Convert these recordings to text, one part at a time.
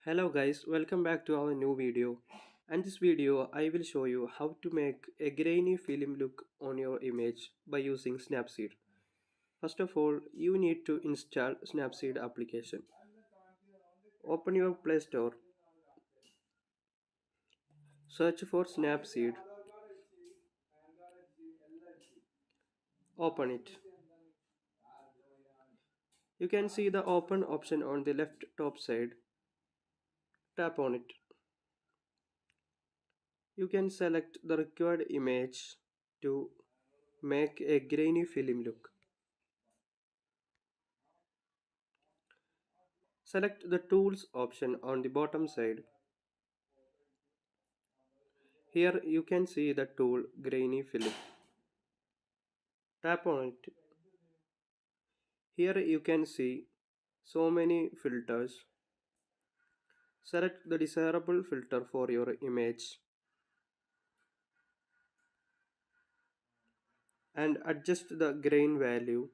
Hello guys, welcome back to our new video. And this video I will show you how to make a grainy film look on your image by using Snapseed. First of all, you need to install Snapseed application. Open your Play Store, search for Snapseed, open it. You can see the open option on the left top side. Tap on it. You can select the required image to make a grainy film look. Select the Tools option on the bottom side. Here you can see the tool Grainy Film. Tap on it. Here you can see so many filters. Select the desirable filter for your image and adjust the grain value.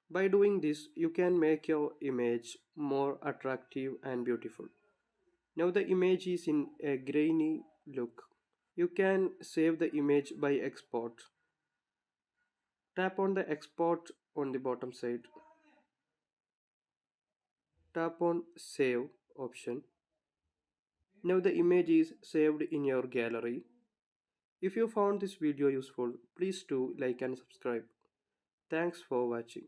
By doing this, you can make your image more attractive and beautiful. Now the image is in a grainy look. You can save the image by export. Tap on the export on the bottom side. Tap on save option. Now the image is saved in your gallery. If you found this video useful, please do like and subscribe. Thanks for watching.